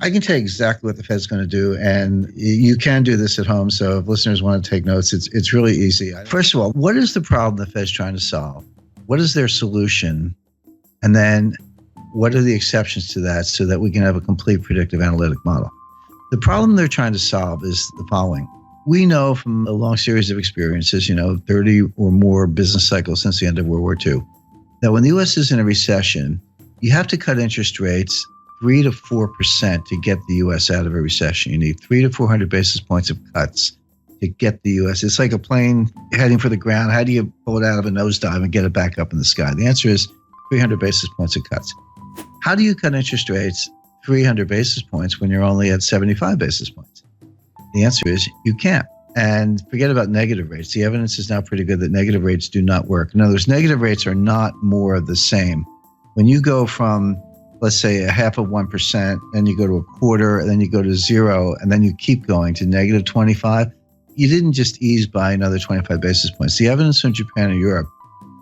I can tell you exactly what the Fed's going to do, and you can do this at home. So if listeners want to take notes, it's really easy. First of all, what is the problem the Fed's trying to solve? What is their solution? And then what are the exceptions to that so that we can have a complete predictive analytic model? The problem they're trying to solve is the following. We know from a long series of experiences, 30 or more business cycles since the end of World War II, that when the U.S. is in a recession, you have to cut interest rates 3 to 4% to get the U.S. out of a recession. You need 300 to 400 basis points of cuts to get the U.S. It's like a plane heading for the ground. How do you pull it out of a nosedive and get it back up in the sky? The answer is 300 basis points of cuts. How do you cut interest rates 300 basis points when you're only at 75 basis points? The answer is you can't. And forget about negative rates. The evidence is now pretty good that negative rates do not work. In other words, negative rates are not more of the same. When you go from, let's say, 0.5%, and you go to 1/4, and then you go to 0, and then you keep going to negative 25, you didn't just ease by another 25 basis points. The evidence from Japan and Europe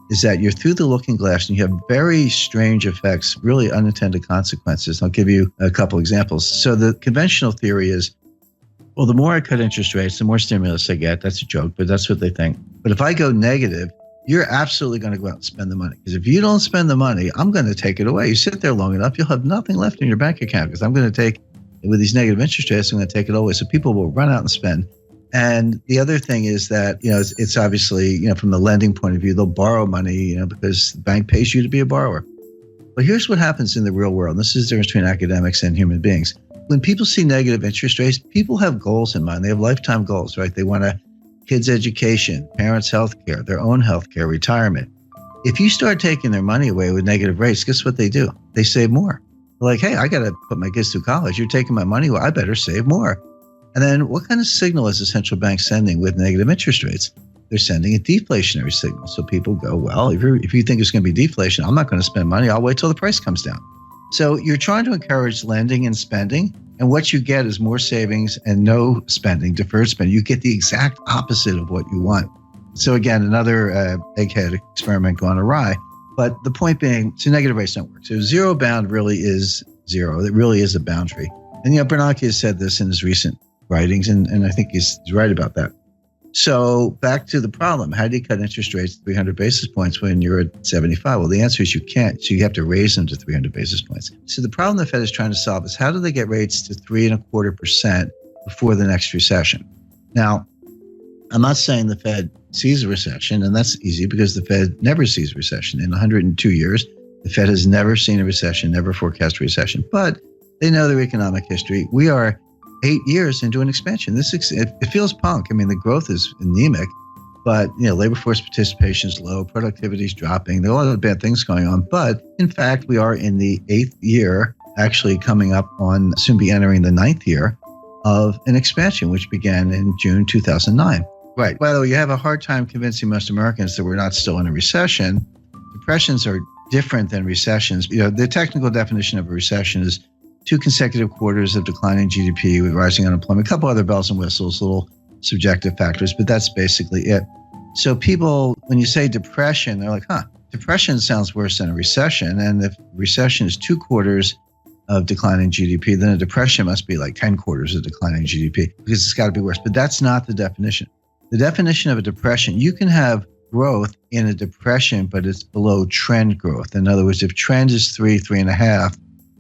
is that you're through the looking glass and you have very strange effects, really unintended consequences. I'll give you a couple examples. So the conventional theory is, well, the more I cut interest rates, the more stimulus I get. That's a joke, but that's what they think. But if I go negative, you're absolutely going to go out and spend the money. Because if you don't spend the money, I'm going to take it away. You sit there long enough, you'll have nothing left in your bank account because I'm going to take, with these negative interest rates, I'm going to take it away. So people will run out and spend. And the other thing is that, it's obviously, from the lending point of view, they'll borrow money, because the bank pays you to be a borrower. But here's what happens in the real world. This is the difference between academics and human beings. When people see negative interest rates, people have goals in mind. They have lifetime goals, right? They want kids' education, parents' health care, their own health care, retirement. If you start taking their money away with negative rates, guess what they do? They save more. They're like, hey, I got to put my kids through college. You're taking my money. Well, I better save more. And then what kind of signal is the central bank sending with negative interest rates? They're sending a deflationary signal. So people go, well, if you think it's going to be deflation, I'm not going to spend money. I'll wait till the price comes down. So you're trying to encourage lending and spending. And what you get is more savings and no spending, deferred spending. You get the exact opposite of what you want. So again, another egghead experiment gone awry. But the point being, so negative rates don't work. So zero bound really is zero. It really is a boundary. And Bernanke has said this in his recent writings, and I think he's right about that. So back to the problem. How do you cut interest rates 300 basis points when you're at 75? Well, the answer is you can't. So you have to raise them to 300 basis points. So the problem the Fed is trying to solve is how do they get rates to 3.25% before the next recession? Now, I'm not saying the Fed sees a recession, and that's easy because the Fed never sees a recession. In 102 years, the Fed has never seen a recession, never forecast a recession, but they know their economic history. We are 8 years into an expansion. It feels punk. I mean, the growth is anemic, but labor force participation is low, productivity is dropping. There are a lot of bad things going on, but in fact, we are in the 8th year, actually coming up on, soon be entering the 9th year of an expansion, which began in June 2009. Right. By the way, you have a hard time convincing most Americans that we're not still in a recession. Depressions are different than recessions. The technical definition of a recession is 2 consecutive quarters of declining GDP with rising unemployment, a couple other bells and whistles, little subjective factors, but that's basically it. So people, when you say depression, they're like, depression sounds worse than a recession. And if recession is 2 quarters of declining GDP, then a depression must be like 10 quarters of declining GDP because it's got to be worse. But that's not the definition. The definition of a depression, you can have growth in a depression, but it's below trend growth. In other words, if trend is 3.5,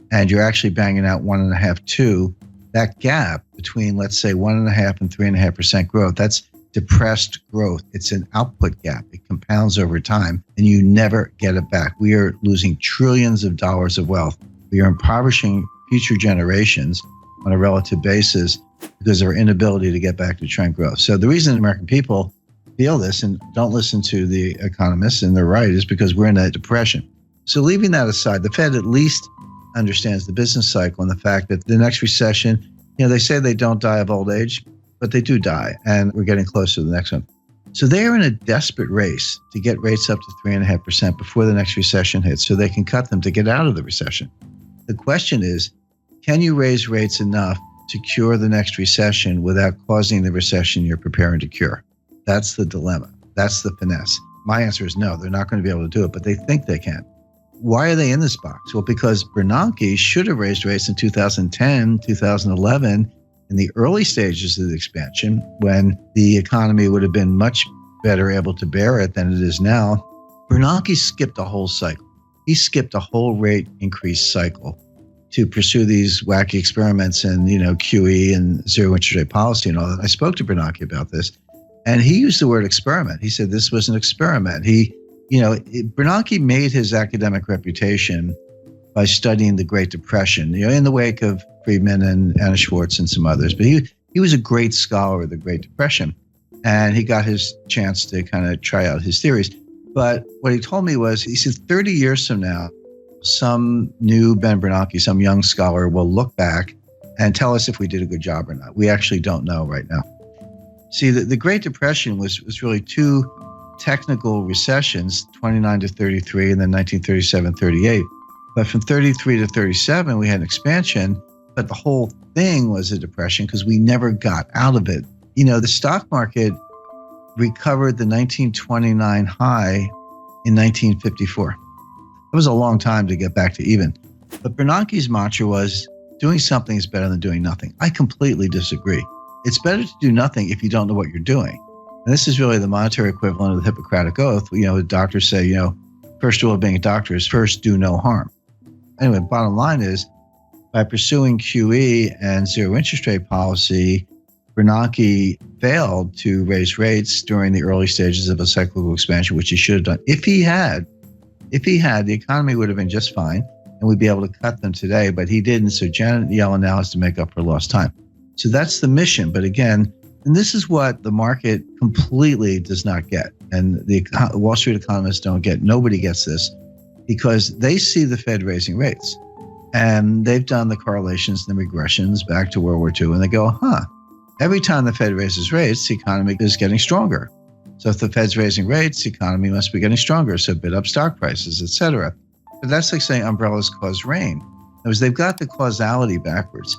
and you're actually banging out 1.5, 2, that gap between, let's say, 1.5 and 3.5% growth, that's depressed growth. It's an output gap. It compounds over time, and you never get it back. We are losing trillions of dollars of wealth. We are impoverishing future generations on a relative basis because of our inability to get back to trend growth. So the reason American people feel this and don't listen to the economists, and they're right, is because we're in a depression. So leaving that aside, the Fed at least understands the business cycle and the fact that the next recession, they say they don't die of old age, but they do die, and we're getting close to the next one. So they're in a desperate race to get rates up to 3.5% before the next recession hits so they can cut them to get out of the recession. The question is, can you raise rates enough to cure the next recession without causing the recession you're preparing to cure? That's the dilemma. That's the finesse. My answer is no, they're not going to be able to do it, but they think they can. Why are they in this box? Well, because Bernanke should have raised rates in 2010, 2011, in the early stages of the expansion, when the economy would have been much better able to bear it than it is now. Bernanke skipped a whole cycle. He skipped a whole rate increase cycle to pursue these wacky experiments and, QE and zero interest rate policy and all that. I spoke to Bernanke about this, and he used the word experiment. He said this was an experiment. Bernanke made his academic reputation by studying the Great Depression, in the wake of Friedman and Anna Schwartz and some others. But he was a great scholar of the Great Depression, and he got his chance to kind of try out his theories. But what he told me was, he said 30 years from now, some new Ben Bernanke, some young scholar will look back and tell us if we did a good job or not. We actually don't know right now. See, the Great Depression was really two technical recessions, 29 to 33 and then 1937-38. But from 33 to 37, we had an expansion, but the whole thing was a depression because we never got out of it. The stock market recovered the 1929 high in 1954. It was a long time to get back to even. But Bernanke's mantra was, doing something is better than doing nothing. I completely disagree. It's better to do nothing if you don't know what you're doing. And this is really the monetary equivalent of the Hippocratic Oath. Doctors say, first rule of being a doctor is first do no harm. Anyway, bottom line is, by pursuing QE and zero interest rate policy, Bernanke failed to raise rates during the early stages of a cyclical expansion, which he should have done. If he had, the economy would have been just fine, and we'd be able to cut them today, but he didn't. So Janet Yellen now has to make up for lost time. So that's the mission. But again, and this is what the market completely does not get, and the Wall Street economists don't get. Nobody gets this, because they see the Fed raising rates, and they've done the correlations and the regressions back to World War II, and they go, every time the Fed raises rates, the economy is getting stronger. So if the Fed's raising rates, the economy must be getting stronger, so bid up stock prices, et cetera. But that's like saying umbrellas cause rain. Because they've got the causality backwards.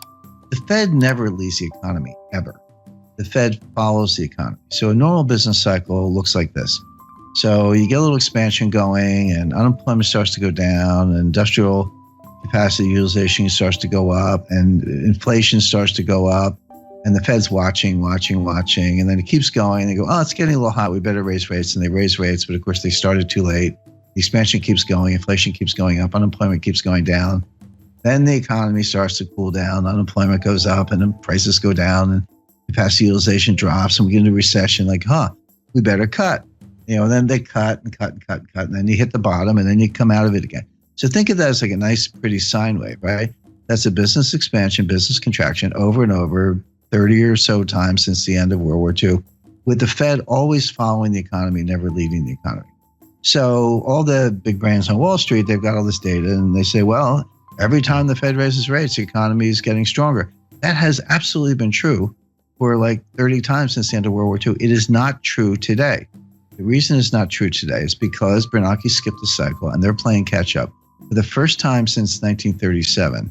The Fed never leads the economy, ever. The Fed follows the economy. So a normal business cycle looks like this. So you get a little expansion going, and unemployment starts to go down, and industrial capacity utilization starts to go up, and inflation starts to go up. And the Fed's watching, and then it keeps going. And they go, it's getting a little hot. We better raise rates. And they raise rates, but of course they started too late. The expansion keeps going. Inflation keeps going up. Unemployment keeps going down. Then the economy starts to cool down. Unemployment goes up, and then prices go down, and capacity utilization drops, and we get into recession. Like, we better cut. And then they cut, and then you hit the bottom, and then you come out of it again. So think of that as like a nice, pretty sine wave, right? That's a business expansion, business contraction over and over, 30 or so times since the end of World War II, with the Fed always following the economy, never leading the economy. So all the big brains on Wall Street, they've got all this data, and they say, well, every time the Fed raises rates, the economy is getting stronger. That has absolutely been true for like 30 times since the end of World War II. It is not true today. The reason it's not true today is because Bernanke skipped a cycle, and they're playing catch up. For the first time since 1937,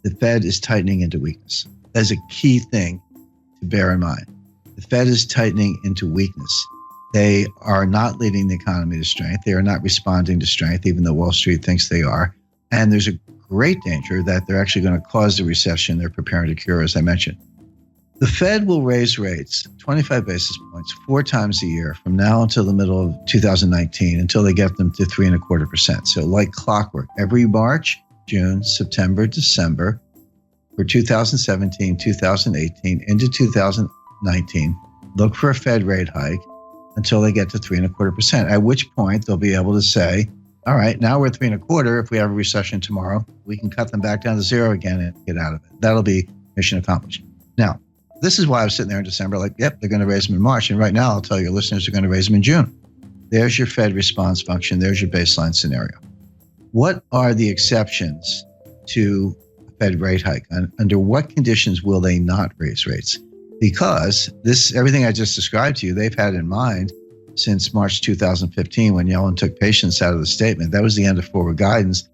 the Fed is tightening into weakness. That is a key thing to bear in mind. The Fed is tightening into weakness. They are not leading the economy to strength. They are not responding to strength, even though Wall Street thinks they are. And there's a great danger that they're actually going to cause the recession they're preparing to cure, as I mentioned. The Fed will raise rates 25 basis points 4 times a year from now until the middle of 2019, until they get them to 3.25%. So like clockwork, every March, June, September, December, for 2017, 2018, into 2019, look for a Fed rate hike until they get to 3.25%, at which point they'll be able to say, all right, now we're at 3.25. If we have a recession tomorrow, we can cut them back down to 0 again and get out of it. That'll be mission accomplished. Now, this is why I was sitting there in December like, yep, they're going to raise them in March. And right now, I'll tell your listeners they're going to raise them in June. There's your Fed response function. There's your baseline scenario. What are the exceptions to Fed rate hike? Under what conditions will they not raise rates? Because everything I just described to you, they've had in mind since March 2015, when Yellen took patience out of the statement. That was the end of forward guidance.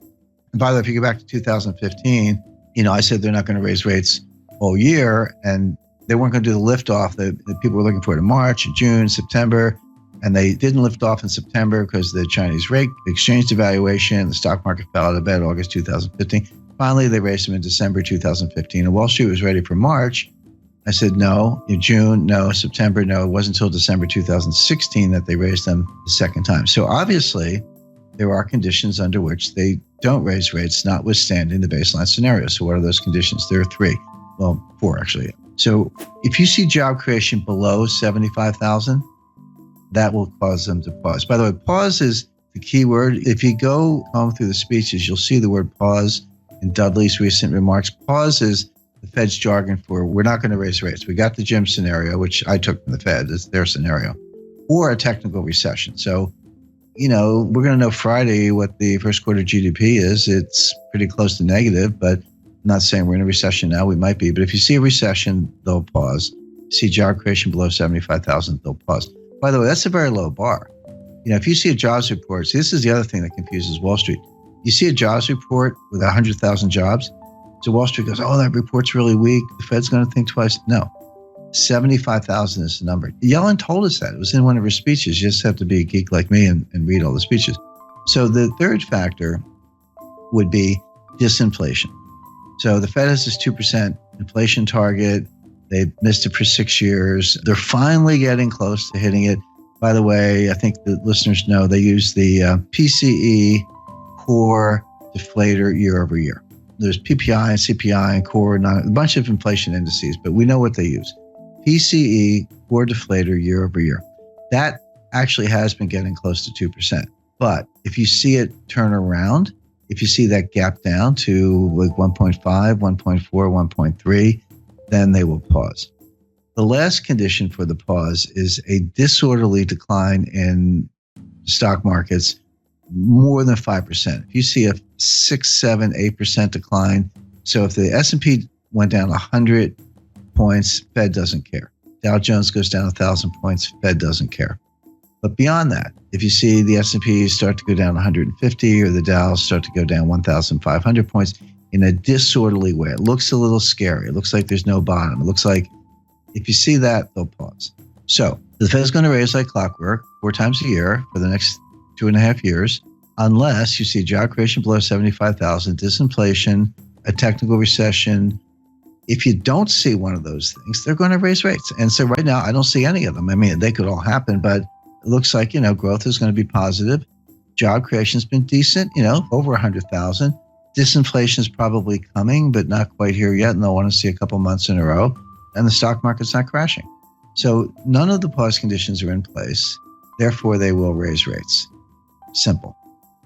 And by the way, if you go back to 2015, I said they're not going to raise rates all year, and they weren't going to do the liftoff that people were looking for in March, June, September. And they didn't lift off in September because of the Chinese rate exchange devaluation. The stock market fell out of bed August 2015. Finally, they raised them in December 2015. And Wall Street was ready for March. I said, no. In June, no. September, no. It wasn't until December 2016 that they raised them the second time. So obviously, there are conditions under which they don't raise rates, notwithstanding the baseline scenario. So what are those conditions? There are three. Well, four, actually. So if you see job creation below 75,000, that will cause them to pause. By the way, pause is the key word. If you go home through the speeches, you'll see the word pause in Dudley's recent remarks. Pause is the Fed's jargon for we're not going to raise rates. We got the Jim scenario, which I took from the Fed, it's their scenario, or a technical recession. So, we're going to know Friday what the first quarter GDP is. It's pretty close to negative, but I'm not saying we're in a recession now. We might be. But if you see a recession, they'll pause. You see job creation below 75,000, they'll pause. By the way, that's a very low bar. If you see a jobs report, see, this is the other thing that confuses Wall Street. You see a jobs report with 100,000 jobs. So Wall Street goes, oh, that report's really weak. The Fed's going to think twice. No, 75,000 is the number. Yellen told us that. It was in one of her speeches. You just have to be a geek like me and read all the speeches. So the third factor would be disinflation. So the Fed has this 2% inflation target. They've missed it for 6 years. They're finally getting close to hitting it. By the way, I think the listeners know they use the PCE core deflator year over year. There's PPI and CPI and core, a bunch of inflation indices, but we know what they use. PCE core deflator year over year. That actually has been getting close to 2%. But if you see it turn around, if you see that gap down to like 1.5, 1.4, 1.3, then they will pause. The last condition for the pause is a disorderly decline in stock markets more than 5%. If you see a 6, 7, 8% decline, so if the S&P went down 100 points, Fed doesn't care. Dow Jones goes down 1,000 points, Fed doesn't care. But beyond that, if you see the S&P start to go down 150 or the Dow start to go down 1,500 points in a disorderly way, it looks a little scary. It looks like there's no bottom. It looks like if you see that, they'll pause. So the Fed is going to raise like clockwork 4 times a year for the next 2.5 years, unless you see job creation below 75,000, disinflation, a technical recession. If you don't see one of those things, they're going to raise rates. And so right now, I don't see any of them. I mean, they could all happen, but it looks like, growth is going to be positive. Job creation's been decent, over 100,000. Disinflation is probably coming, but not quite here yet. And they'll want to see a couple months in a row. And the stock market's not crashing. So none of the pause conditions are in place. Therefore, they will raise rates. Simple.